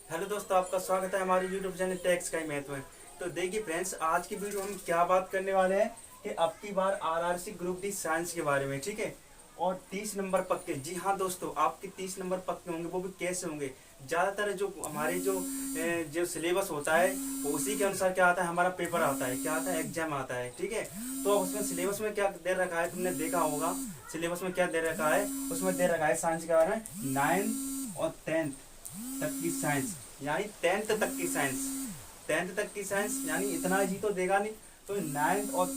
Hello दोस्तों, आपका स्वागत है हमारे यूट्यूब चैनल टैक्स का ही महत्व है। तो देखिए फ्रेंड्स, आज की वीडियो हम क्या बात करने वाले हैं कि अब की बार आरआरसी ग्रुप डी साइंस के बारे में, ठीक है। और 30 नंबर पक्के, जी हाँ दोस्तों, आपके 30 नंबर पक्के होंगे, वो भी कैसे होंगे। ज़्यादातर जो हमारे जो सिलेबस होता है वो उसी के अनुसार क्या आता है, हमारा पेपर आता है, क्या आता है, एग्जाम आता है, ठीक है। तो उसमें सिलेबस में क्या दे रखा है, तुमने देखा होगा सिलेबस में क्या दे रखा है। उसमें दे रखा है साइंस के बारे में 9 और 10 तक की साइंस, यानी 10th तक की साइंस। 10th तक की साइंस यानी इतना ही तो देगा नहीं। तो 9th और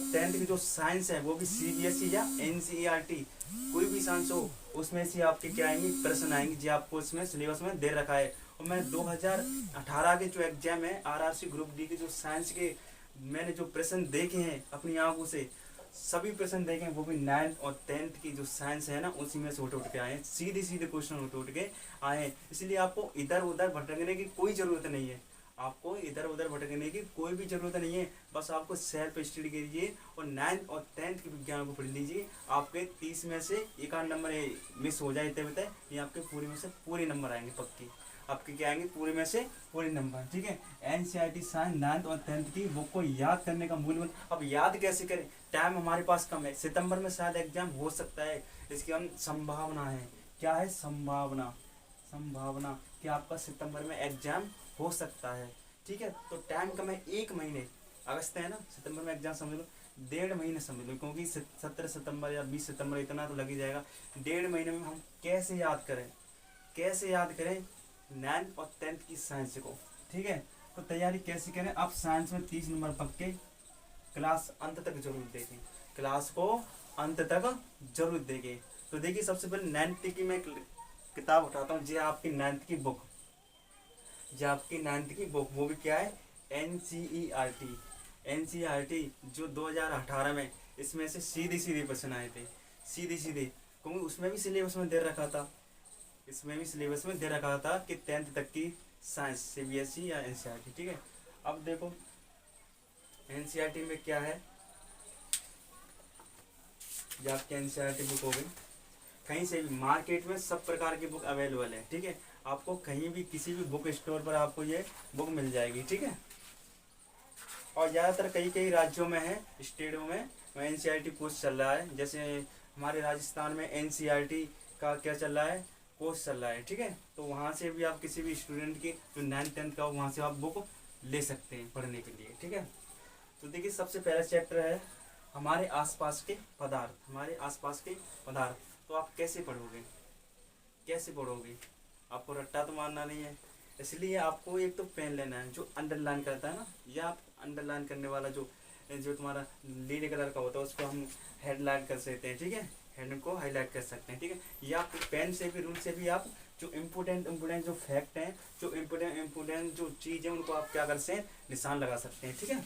10th की जो साइंस है वो भी सीबीएसई या एनसीईआरटी कोई भी साइंस हो, उसमें से आपके क्या आएंगे, प्रश्न आएंगे जी आपको इसमें सिलेबस में दे रखा है। और मैंने 2018 के जो एग्जाम है आरआरसी ग्रुप डी के जो साइंस के, मैंने जो प्रश्न देखे हैं अपनी आंखों से, सभी प्रश्न देखें, वो भी 9th और 10th की जो साइंस है ना उसी में से उठ के आए हैं, सीधे सीधे क्वेश्चन उठ के आए हैं। इसलिए आपको इधर उधर भटकने की कोई ज़रूरत नहीं है। आपको इधर उधर भटकने की कोई भी ज़रूरत नहीं है। बस आपको सेल्फ स्टडी कीजिए और 9th और 10th के विज्ञान को पढ़ लीजिए। आपके 30 में से एक आध नंबर मिस हो जाए इतने ये आपके पूरे में से पूरे नंबर आएंगे पक्के। आपके क्या आएंगे, पूरे में से पूरे नंबर, ठीक है। एनसीईआरटी साइंस 9th और 10th की बुक को याद करने का मूल मंत्र। अब याद कैसे करें, टाइम हमारे पास कम है, सितंबर में शायद एग्जाम हो सकता है। इसकी हम संभावना है, क्या है, संभावना, संभावना कि आपका सितंबर में एग्जाम हो सकता है, ठीक है। तो टाइम कम है, 1 महीने, अगस्त है ना, सितंबर में एग्जाम समझ लो, 1.5 महीने समझ लो, क्योंकि 17 सितंबर या 20 सितंबर इतना तो लग ही जाएगा। 1.5 महीने में हम कैसे याद करें, कैसे याद करें 9th और 10th की साइंस को, ठीक है। तो तैयारी कैसे करें, आप साइंस में 30 नंबर पक्के क्लास अंत तक जरूर देखें, क्लास को अंत तक जरूर देखें। तो देखिए, सबसे पहले 9th की मैं किताब उठाता हूँ, जी आपकी 9th की बुक, जी आपकी 9th की बुक, वो भी क्या है, एनसीईआरटी। एनसीईआरटी जो 2018 में, इसमें से सीधे सीधे प्रश्न आए थे, सीधे सीधे, क्योंकि उसमें भी सिलेबस में दे रखा था, इसमें भी सिलेबस में दे रखा था कि 10th तक की साइंस सीबीएसई या एनसीईआरटी, ठीक है। अब देखो एनसीईआरटी में क्या है, जब आपकी एनसीईआरटी बुक हो गई, कहीं से भी मार्केट में सब प्रकार की बुक अवेलेबल है, ठीक है। आपको कहीं भी किसी भी बुक स्टोर पर आपको ये बुक मिल जाएगी, ठीक है। और ज़्यादातर कई कई राज्यों में है, स्टेटों में एनसीईआरटी कोर्स चल रहा है। जैसे हमारे राजस्थान में एनसीईआरटी का क्या चल रहा है, कोर्स चल रहा है, ठीक है। तो वहाँ से भी आप किसी भी स्टूडेंट की जो 9th-10th का हो, वहाँ से आप बुक ले सकते हैं पढ़ने के लिए, ठीक है। तो देखिए, सबसे पहला चैप्टर है हमारे आसपास के पदार्थ, हमारे आसपास के पदार्थ। तो आप कैसे पढ़ोगे, कैसे पढ़ोगे, आपको रट्टा तो मारना नहीं है। इसलिए आपको एक तो पेन लेना है जो अंडरलाइन करता है ना, या आप अंडरलाइन करने वाला जो जो तुम्हारा नीले कलर का होता है उसको हम हेडलाइन कर सकते हैं, ठीक है, हेड को हाईलाइट कर सकते हैं, ठीक है। या आप पेन से भी, रूल से भी आप जो इम्पोर्टेंट जो फैक्ट हैं, जो इम्पोर्टेंट जो चीज़ है, उनको आप क्या कर सकते हैं, निशान लगा सकते हैं, ठीक है।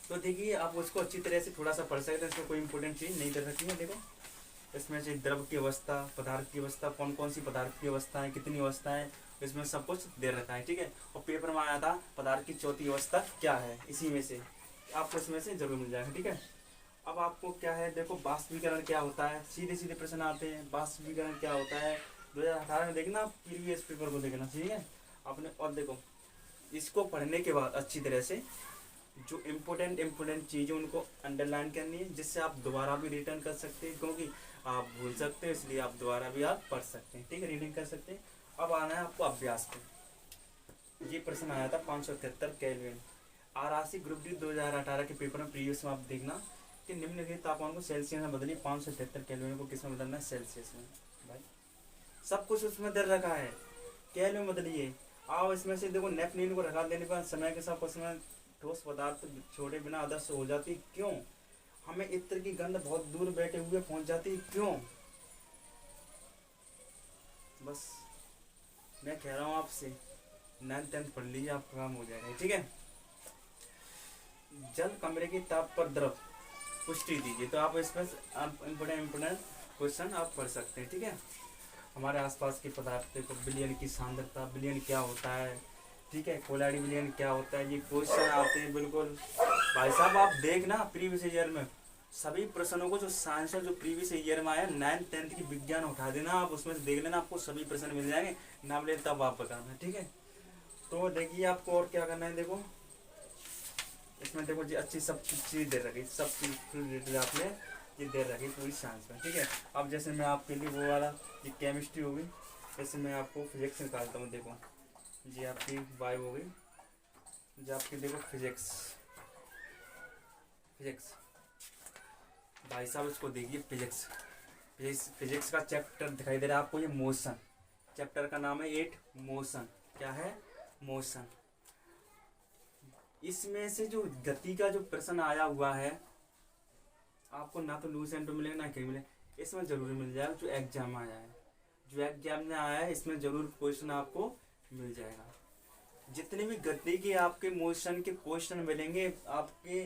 तो देखिए, आप उसको अच्छी तरह से थोड़ा सा पढ़ सकते हैं। इसमें कोई इंपॉर्टेंट चीज़ नहीं दे रखी है, देखो इसमें से द्रव की अवस्था, पदार्थ की अवस्था, कौन कौन सी पदार्थ की अवस्था है, कितनी अवस्था है, इसमें सब कुछ दे रखा है, ठीक है। और पेपर में आया था पदार्थ की चौथी अवस्था क्या है, इसी में से आपको इसमें से जरूर मिल जाएगा, ठीक है। अब आपको क्या है, देखो बाष्पीकरण क्या होता है, सीधे सीधे प्रश्न आते हैं, बाष्पीकरण क्या होता है, 2018 में देखना, प्रीवियस पेपर को देखना, ठीक है आपने। और देखो, इसको पढ़ने के बाद अच्छी तरह से जो इम्पोर्टेंट चीज़ें उनको अंडरलाइन करनी है, जिससे आप दोबारा भी रिटर्न कर सकते हैं, क्योंकि आप भूल सकते हैं, इसलिए आप दोबारा भी आप पढ़ सकते हैं, ठीक है, रीडिंग कर सकते हैं। अब आना है आपको अभ्यास पे। ये प्रश्न आया था 573 केल्विन, आरआरसी ग्रुप डी 2018 के पेपर में, प्रीवियस में आप देखना कि निम्नलिखित तापमान को सेल्सियस में बदलिए। 573 केल्विन को किस में बदलना है, सेल्सियस में। भाई सब कुछ उसमें दे रखा है, केल्विन बदलिए। आओ इसमें से देखो, नेपनीन को रखा देने पर समय के साथ उसमें ठोस पदार्थ छोड़े बिना आदर्श हो जाती, क्यों। हमें इत्र की गंध बहुत दूर बैठे हुए पहुंच जाती, क्यों। बस मैं कह रहा हूँ आपसे 9th-10th पढ़ लीजिए, आपका काम हो जाएगा, ठीक है। जल कमरे की ताप पर द्रव पुष्टि दीजिए। तो आप इसमें इम्पोर्टेंट क्वेश्चन आप पढ़ सकते हैं, ठीक है। हमारे आसपास के पदार्थ को, विलयन की सांद्रता, विलयन क्या होता है, ठीक है, कोलाइड विलयन क्या होता है, ये क्वेश्चन आते हैं बिल्कुल। भाई साहब आप देखना प्रीवियस ईयर में सभी प्रश्नों को जो साइंस जो प्रीवियस ईयर में आया 9th-10th की विज्ञान उठा देना, आप उसमें से देख लेना, आपको सभी प्रश्न मिल जाएंगे। नाम ले तब आप बताना, ठीक है। तो देखिए आपको और क्या करना है, देखो इसमें देखो जी अच्छी सब चीज़ दे रखी, सब चीज़ आपने ये दे रखी पूरी साइंस में, ठीक है। अब जैसे मैं आपके लिए वो वाला ये केमिस्ट्री हो गई, जैसे मैं आपको फिजिक्स निकालता हूँ, देखो जी आपकी बायो हो गई, जी आपकी देखो फिजिक्स फिजिक्स भाई साहब इसको देखिए फिजिक्स फिजिक्स का चैप्टर दिखाई दे रहा है आपको, ये मोशन, चैप्टर का नाम है 8 मोशन। क्या है? मोशन। इसमें से जो गति का जो प्रश्न आया हुआ है आपको ना तो लूज एंड मिलेगा ना कहीं मिले, इसमें जरूर मिल जाएगा। जो एग्जाम आया है, जो एग्जाम में आया है इसमें जरूर क्वेश्चन आपको मिल जाएगा। जितने भी गति के आपके मोशन के क्वेश्चन मिलेंगे, आपके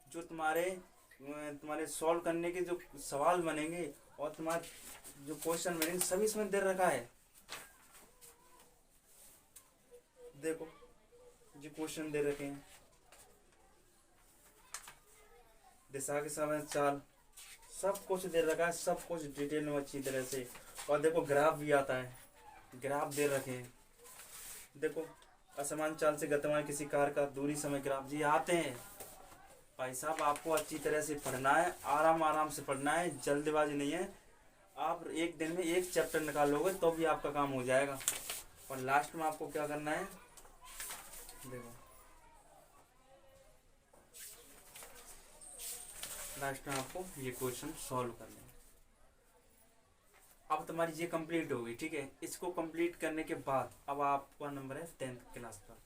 जो तुम्हारे सॉल्व करने के जो सवाल बनेंगे और तुम्हारे जो क्वेश्चन बनेंगे सभी इसमें दे रखा है। देखो जो क्वेश्चन दे रखे हैं, दिशा के समय चाल, सब कुछ दे रखा है, सब कुछ डिटेल में अच्छी तरह से। और देखो ग्राफ भी आता है, ग्राफ दे रखे हैं। देखो असमान चाल से गतिमान किसी कार का दूरी समय ग्राफ जी आते हैं। भाई साहब आपको अच्छी तरह से पढ़ना है, आराम आराम से पढ़ना है, जल्दबाजी नहीं है। आप एक दिन में एक चैप्टर निकालोगे तो भी आपका काम हो जाएगा। और लास्ट में आपको क्या करना है, देखो लास्ट में आपको ये क्वेश्चन सॉल्व करना है। अब तुम्हारी ये कंप्लीट हो गई, ठीक है। इसको कंप्लीट करने के बाद अब आपका नंबर है 10th क्लास पर।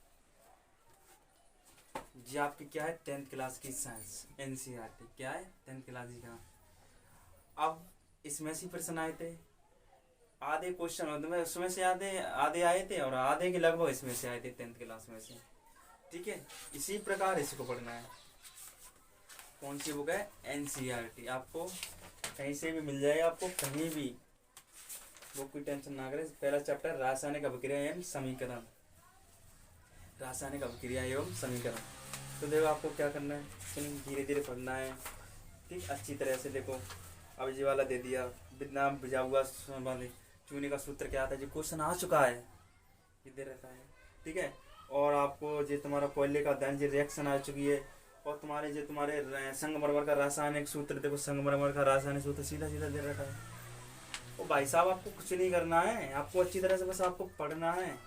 जी आपकी क्या है 10th क्लास की साइंस एनसीईआरटी, क्या है 10th क्लास की का। अब इसमें से प्रश्न आए थे, आधे क्वेश्चन होते हैं उसमें से आधे आधे आए थे और आधे के लगभग इसमें से आए थे 10th क्लास में से, ठीक है। इसी प्रकार इसको पढ़ना है। कौन सी बुक है? एनसीईआरटी। आपको कहीं से भी मिल जाएगा, आपको कहीं भी, वो कोई टेंशन ना करें। पहला चैप्टर रासायनिक अभिक्रिया एवं समीकरण, रासायनिक अभिक्रिया एवं समीकरण। तो देखो आपको क्या करना है, धीरे धीरे पढ़ना है, ठीक अच्छी तरह से। देखो अब ये वाला दे दिया, विदनाम भिजा हुआ चूने का सूत्र क्या आता है, जो क्वेश्चन आ चुका है ये दे रखा है, ठीक है। और आपको जो तुम्हारा कोयले का दहन जो रिएक्शन आ चुकी है, और तुम्हारे संगमरमर का रासायनिक सूत्र, देखो संगमरमर का रासायनिक सूत्र सीधा सीधा दे रखा है। ओ भाई साहब आपको कुछ नहीं करना है, आपको अच्छी तरह से बस आपको पढ़ना है।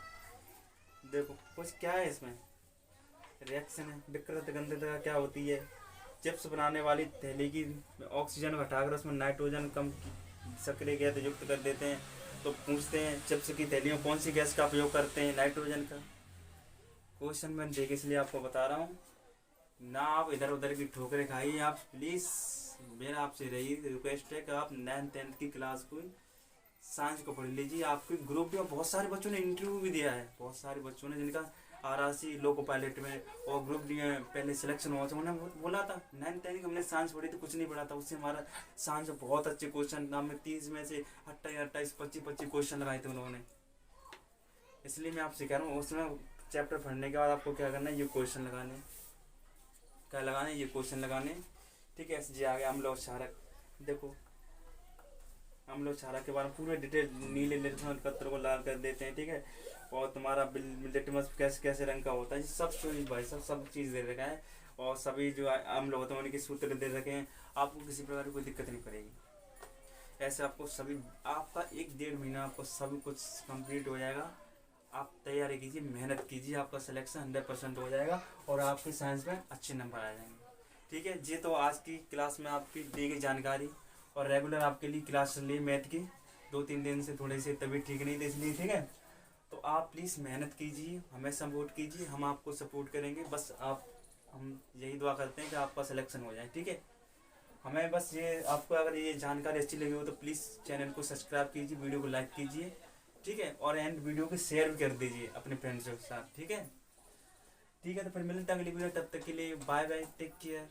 देखो कुछ क्या है इसमें, रिएक्शन है, विकृत गंधकता क्या होती है, चिप्स बनाने वाली थैली की ऑक्सीजन घटाकर उसमें नाइट्रोजन कम सक्रिय गैस युक्त कर देते हैं। तो पूछते हैं चिप्स की थैली में कौन सी गैस का प्रयोग करते हैं, नाइट्रोजन का। क्वेश्चन मैंने देखे इसलिए आपको बता रहा हूँ ना, आप इधर उधर की ठोकरें खाइए। आप प्लीज़ मेरा आपसे रही रिक्वेस्ट है कि आप 9th-10th की क्लास को साइंस को पढ़ लीजिए। आपके ग्रुप में बहुत सारे बच्चों ने इंटरव्यू भी दिया है, बहुत सारे बच्चों ने जिनका आरआरसी लोको पायलट में और ग्रुप डी में पहले सिलेक्शन हुआ था। उन्होंने बोला था 9th-10th हमने साइंस पढ़ी तो कुछ नहीं पढ़ा था, उससे हमारा साइंस बहुत अच्छे क्वेश्चन नाम में 30 में से 28 25 क्वेश्चन लगाए थे उन्होंने। इसलिए मैं आपसे कह रहा हूँ उसमें चैप्टर पढ़ने के बाद आपको क्या करना है, ये क्वेश्चन लगाने, क्या लगाने, ये क्वेश्चन लगाने, ठीक है। एसजी आ गया, अम्ल और क्षारक। देखो अम्ल और क्षारक के बारे में पूरे डिटेल, नीले लिटमस पत्र को लाल कर देते हैं, ठीक है। और तुम्हारा लिटमस कैसे कैसे रंग का होता है, सब भाई सब चीज़ दे रखा है। और सभी जो अम्ल होते हैं उनके सूत्र दे रखे हैं, आपको किसी प्रकार की कोई दिक्कत नहीं पड़ेगी। ऐसे आपको सभी, आपका 1-1.5 महीना आपको सब कुछ कंप्लीट हो जाएगा। आप तैयारी कीजिए, मेहनत कीजिए, आपका सिलेक्शन 100% हो जाएगा और आपकी साइंस में अच्छे नंबर आ जाएंगे, ठीक है। ये तो आज की क्लास में आपकी दी गई जानकारी। और रेगुलर आपके लिए क्लास चल रही है मैथ की, 2-3 दिन से थोड़ी सी तबीयत ठीक नहीं थी इसलिए, ठीक है। तो आप प्लीज़ मेहनत कीजिए, हमें सपोर्ट कीजिए, हम आपको सपोर्ट करेंगे। बस हम यही दुआ करते हैं कि आपका सिलेक्शन हो जाए, ठीक है। हमें बस ये, आपको अगर ये जानकारी अच्छी लगी हो तो प्लीज़ चैनल को सब्सक्राइब कीजिए, वीडियो को लाइक कीजिए, ठीक है। और एंड वीडियो को शेयर भी कर दीजिए अपने फ्रेंड्स के साथ, ठीक है। ठीक है, तो फिर मिलते हैं अगली वीडियो, तब तक के लिए बाय बाय, टेक केयर।